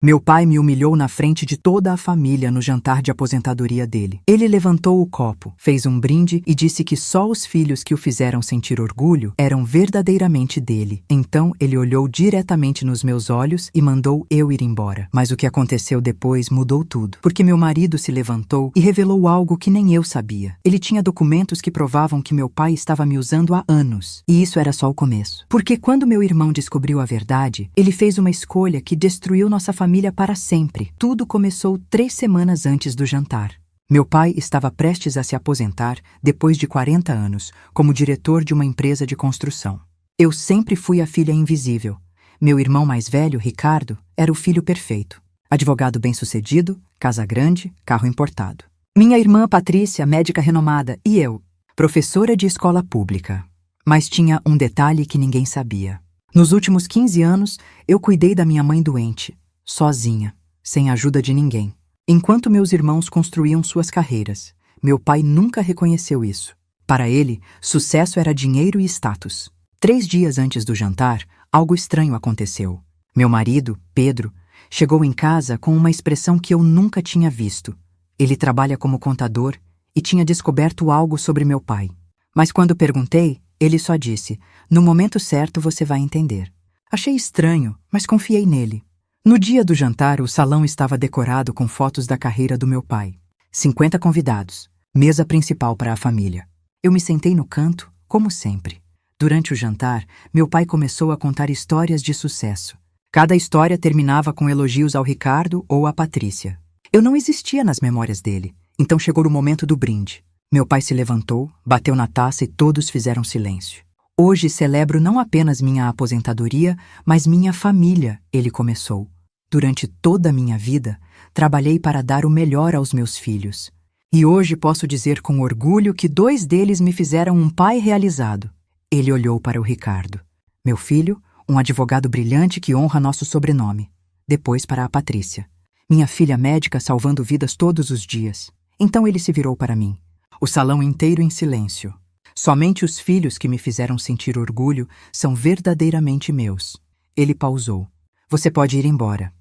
Meu pai me humilhou na frente de toda a família no jantar de aposentadoria dele. Ele levantou o copo, fez um brinde e disse que só os filhos que o fizeram sentir orgulho eram verdadeiramente dele. Então ele olhou diretamente nos meus olhos e mandou eu ir embora. Mas o que aconteceu depois mudou tudo, porque meu marido se levantou e revelou algo que nem eu sabia. Ele tinha documentos que provavam que meu pai estava me usando há anos. E isso era só o começo. Porque quando meu irmão descobriu a verdade, ele fez uma escolha que destruiu nossa família para sempre. Tudo começou 3 semanas antes do jantar. Meu pai estava prestes a se aposentar depois de 40 anos, como diretor de uma empresa de construção. Eu sempre fui a filha invisível. Meu irmão mais velho, Ricardo, era o filho perfeito. Advogado bem-sucedido, casa grande, carro importado. Minha irmã Patrícia, médica renomada, e eu, professora de escola pública. Mas tinha um detalhe que ninguém sabia. Nos últimos 15 anos, eu cuidei da minha mãe doente, sozinha, sem ajuda de ninguém. Enquanto meus irmãos construíam suas carreiras, meu pai nunca reconheceu isso. Para ele, sucesso era dinheiro e status. 3 dias antes do jantar, algo estranho aconteceu. Meu marido, Pedro, chegou em casa com uma expressão que eu nunca tinha visto. Ele trabalha como contador e tinha descoberto algo sobre meu pai. Mas quando perguntei, ele só disse: "No momento certo você vai entender." Achei estranho, mas confiei nele. No dia do jantar, o salão estava decorado com fotos da carreira do meu pai. 50 convidados, mesa principal para a família. Eu me sentei no canto, como sempre. Durante o jantar, meu pai começou a contar histórias de sucesso. Cada história terminava com elogios ao Ricardo ou à Patrícia. Eu não existia nas memórias dele, então chegou o momento do brinde. Meu pai se levantou, bateu na taça e todos fizeram silêncio. "Hoje celebro não apenas minha aposentadoria, mas minha família", ele começou. "Durante toda a minha vida, trabalhei para dar o melhor aos meus filhos. E hoje posso dizer com orgulho que 2 deles me fizeram um pai realizado." Ele olhou para o Ricardo. "Meu filho, um advogado brilhante que honra nosso sobrenome." Depois para a Patrícia. "Minha filha médica salvando vidas todos os dias." Então ele se virou para mim. O salão inteiro em silêncio. "Somente os filhos que me fizeram sentir orgulho são verdadeiramente meus." Ele pausou. "Você pode ir embora."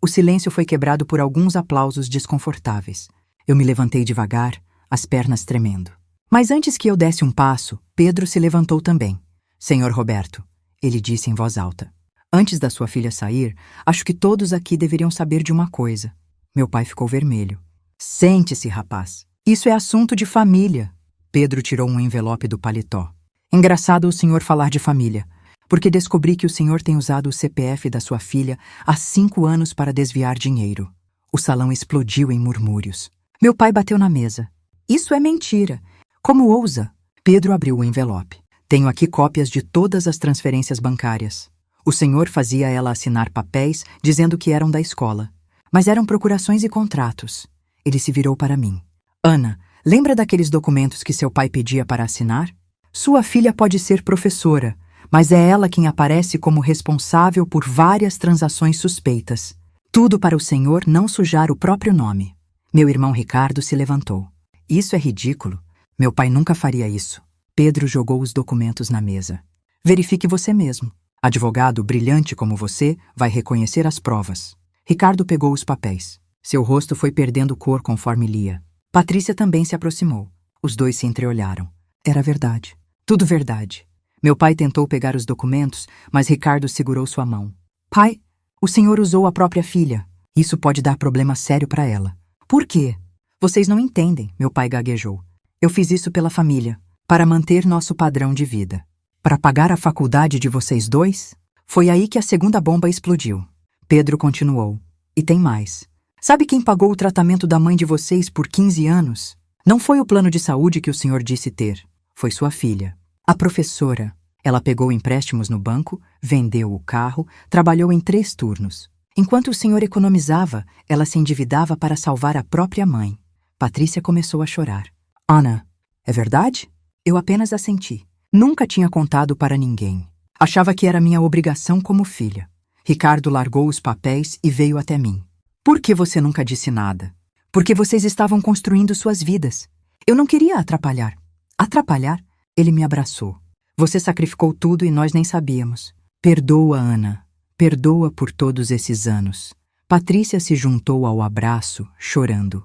O silêncio foi quebrado por alguns aplausos desconfortáveis. Eu me levantei devagar, as pernas tremendo. Mas antes que eu desse um passo, Pedro se levantou também. "Senhor Roberto", ele disse em voz alta, "antes da sua filha sair, acho que todos aqui deveriam saber de uma coisa." Meu pai ficou vermelho. "Sente-se, rapaz. Isso é assunto de família." Pedro tirou um envelope do paletó. "Engraçado o senhor falar de família, porque descobri que o senhor tem usado o CPF da sua filha há 5 anos para desviar dinheiro." O salão explodiu em murmúrios. Meu pai bateu na mesa. "Isso é mentira. Como ousa?" Pedro abriu o envelope. "Tenho aqui cópias de todas as transferências bancárias. O senhor fazia ela assinar papéis dizendo que eram da escola. Mas eram procurações e contratos." Ele se virou para mim. "Ana, lembra daqueles documentos que seu pai pedia para assinar? Sua filha pode ser professora, mas é ela quem aparece como responsável por várias transações suspeitas. Tudo para o senhor não sujar o próprio nome." Meu irmão Ricardo se levantou. "Isso é ridículo. Meu pai nunca faria isso." Pedro jogou os documentos na mesa. "Verifique você mesmo. Advogado brilhante como você vai reconhecer as provas." Ricardo pegou os papéis. Seu rosto foi perdendo cor conforme lia. Patrícia também se aproximou. Os dois se entreolharam. Era verdade. Tudo verdade. Meu pai tentou pegar os documentos, mas Ricardo segurou sua mão. "Pai, o senhor usou a própria filha. Isso pode dar problema sério para ela." "Por quê?" "Vocês não entendem", meu pai gaguejou. "Eu fiz isso pela família, para manter nosso padrão de vida. Para pagar a faculdade de vocês dois?" Foi aí que a segunda bomba explodiu. Pedro continuou. "E tem mais. Sabe quem pagou o tratamento da mãe de vocês por 15 anos? Não foi o plano de saúde que o senhor disse ter. Foi sua filha. A professora. Ela pegou empréstimos no banco, vendeu o carro, trabalhou em 3 turnos. Enquanto o senhor economizava, ela se endividava para salvar a própria mãe." Patrícia começou a chorar. "Ana, é verdade?" Eu apenas assenti. Nunca tinha contado para ninguém. Achava que era minha obrigação como filha. Ricardo largou os papéis e veio até mim. "Por que você nunca disse nada?" "Porque vocês estavam construindo suas vidas. Eu não queria atrapalhar." "Atrapalhar?" Ele me abraçou. "Você sacrificou tudo e nós nem sabíamos. Perdoa, Ana. Perdoa por todos esses anos. Patrícia se juntou ao abraço, chorando.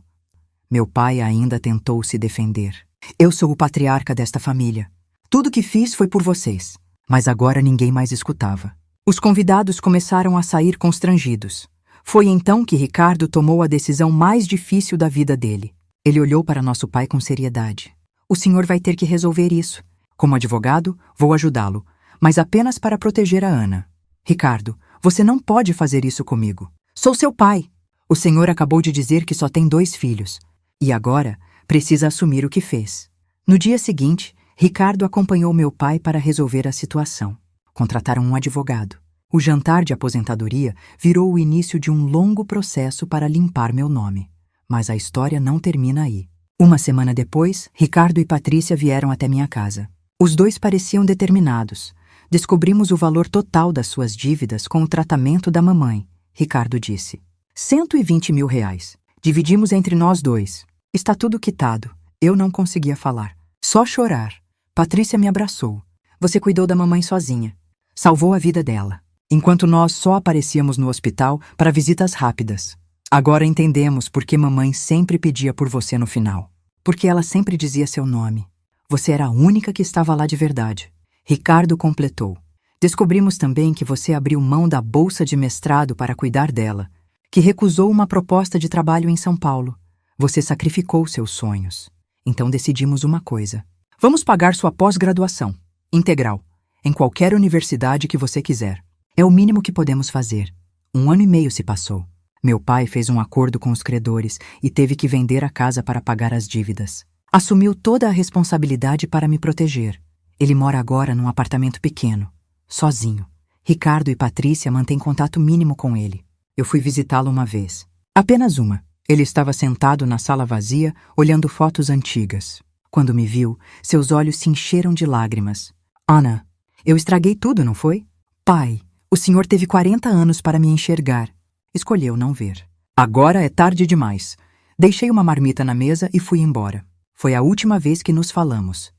Meu pai ainda tentou se defender. Eu sou o patriarca desta família. Tudo que fiz foi por vocês. Mas agora ninguém mais escutava. Os convidados começaram a sair constrangidos. Foi então que Ricardo tomou a decisão mais difícil da vida dele. Ele olhou para nosso pai com seriedade. O senhor vai ter que resolver isso. Como advogado, vou ajudá-lo, mas apenas para proteger a Ana. Ricardo, você não pode fazer isso comigo. Sou seu pai. O senhor acabou de dizer que só tem 2 filhos. E agora precisa assumir o que fez. No dia seguinte, Ricardo acompanhou meu pai para resolver a situação. Contrataram um advogado. O jantar de aposentadoria virou o início de um longo processo para limpar meu nome. Mas a história não termina aí. Uma semana depois, Ricardo e Patrícia vieram até minha casa. Os 2 pareciam determinados. Descobrimos o valor total das suas dívidas com o tratamento da mamãe. Ricardo disse. 120 mil reais. Dividimos entre nós 2. Está tudo quitado. Eu não conseguia falar. Só chorar. Patrícia me abraçou. Você cuidou da mamãe sozinha. Salvou a vida dela. Enquanto nós só aparecíamos no hospital para visitas rápidas. Agora entendemos por que mamãe sempre pedia por você no final. Porque ela sempre dizia seu nome. Você era a única que estava lá de verdade. Ricardo completou. Descobrimos também que você abriu mão da bolsa de mestrado para cuidar dela, que recusou uma proposta de trabalho em São Paulo. Você sacrificou seus sonhos. Então decidimos uma coisa. Vamos pagar sua pós-graduação, integral, em qualquer universidade que você quiser. É o mínimo que podemos fazer. 1 ano e meio se passou. Meu pai fez um acordo com os credores e teve que vender a casa para pagar as dívidas. Assumiu toda a responsabilidade para me proteger. Ele mora agora num apartamento pequeno, sozinho. Ricardo e Patrícia mantêm contato mínimo com ele. Eu fui visitá-lo uma vez. Apenas uma. Ele estava sentado na sala vazia, olhando fotos antigas. Quando me viu, seus olhos se encheram de lágrimas. Ana, eu estraguei tudo, não foi? Pai, o senhor teve 40 anos para me enxergar. Escolheu não ver. Agora é tarde demais. Deixei uma marmita na mesa e fui embora. Foi a última vez que nos falamos.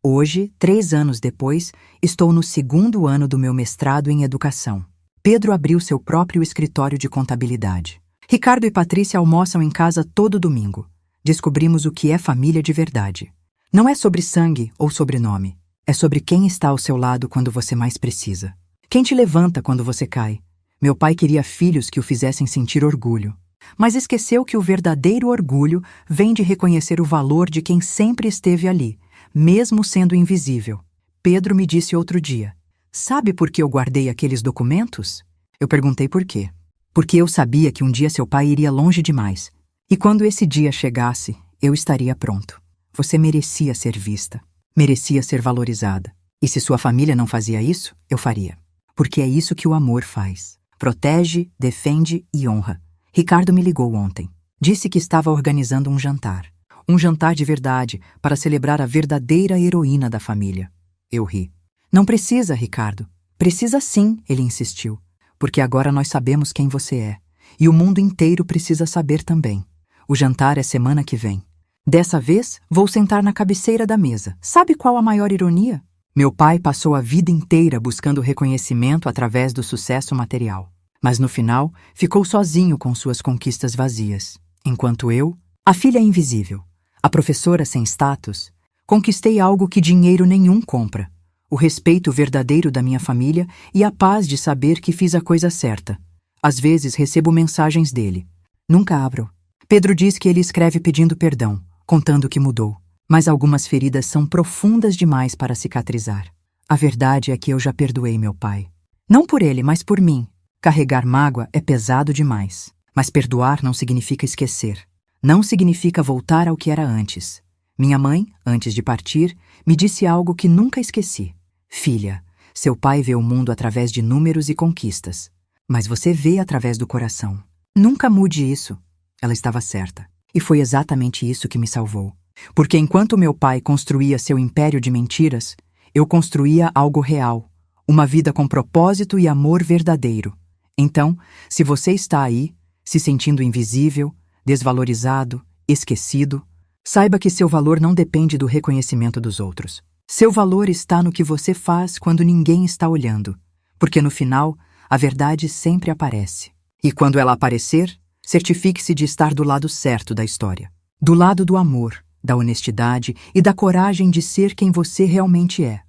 Hoje, 3 anos depois, estou no 2º ano do meu mestrado em educação. Pedro abriu seu próprio escritório de contabilidade. Ricardo e Patrícia almoçam em casa todo domingo. Descobrimos o que é família de verdade. Não é sobre sangue ou sobrenome. É sobre quem está ao seu lado quando você mais precisa. Quem te levanta quando você cai. Meu pai queria filhos que o fizessem sentir orgulho. Mas esqueceu que o verdadeiro orgulho vem de reconhecer o valor de quem sempre esteve ali, mesmo sendo invisível. Pedro me disse outro dia, sabe por que eu guardei aqueles documentos? Eu perguntei por quê. Porque eu sabia que um dia seu pai iria longe demais. E quando esse dia chegasse, eu estaria pronto. Você merecia ser vista. Merecia ser valorizada. E se sua família não fazia isso, eu faria. Porque é isso que o amor faz. Protege, defende e honra. Ricardo me ligou ontem. Disse que estava organizando um jantar. Um jantar de verdade, para celebrar a verdadeira heroína da família. Eu ri. Não precisa, Ricardo. Precisa sim, ele insistiu. Porque agora nós sabemos quem você é. E o mundo inteiro precisa saber também. O jantar é semana que vem. Dessa vez, vou sentar na cabeceira da mesa. Sabe qual a maior ironia? Meu pai passou a vida inteira buscando reconhecimento através do sucesso material. Mas no final, ficou sozinho com suas conquistas vazias. Enquanto eu, a filha invisível, a professora sem status, conquistei algo que dinheiro nenhum compra. O respeito verdadeiro da minha família e a paz de saber que fiz a coisa certa. Às vezes recebo mensagens dele. Nunca abro. Pedro diz que ele escreve pedindo perdão, contando o que mudou. Mas algumas feridas são profundas demais para cicatrizar. A verdade é que eu já perdoei meu pai. Não por ele, mas por mim. Carregar mágoa é pesado demais. Mas perdoar não significa esquecer. Não significa voltar ao que era antes. Minha mãe, antes de partir, me disse algo que nunca esqueci. Filha, seu pai vê o mundo através de números e conquistas. Mas você vê através do coração. Nunca mude isso. Ela estava certa. E foi exatamente isso que me salvou. Porque enquanto meu pai construía seu império de mentiras, eu construía algo real. Uma vida com propósito e amor verdadeiro. Então, se você está aí, se sentindo invisível, desvalorizado, esquecido, saiba que seu valor não depende do reconhecimento dos outros. Seu valor está no que você faz quando ninguém está olhando. Porque no final, a verdade sempre aparece. E quando ela aparecer, certifique-se de estar do lado certo da história. Do lado do amor, da honestidade e da coragem de ser quem você realmente é.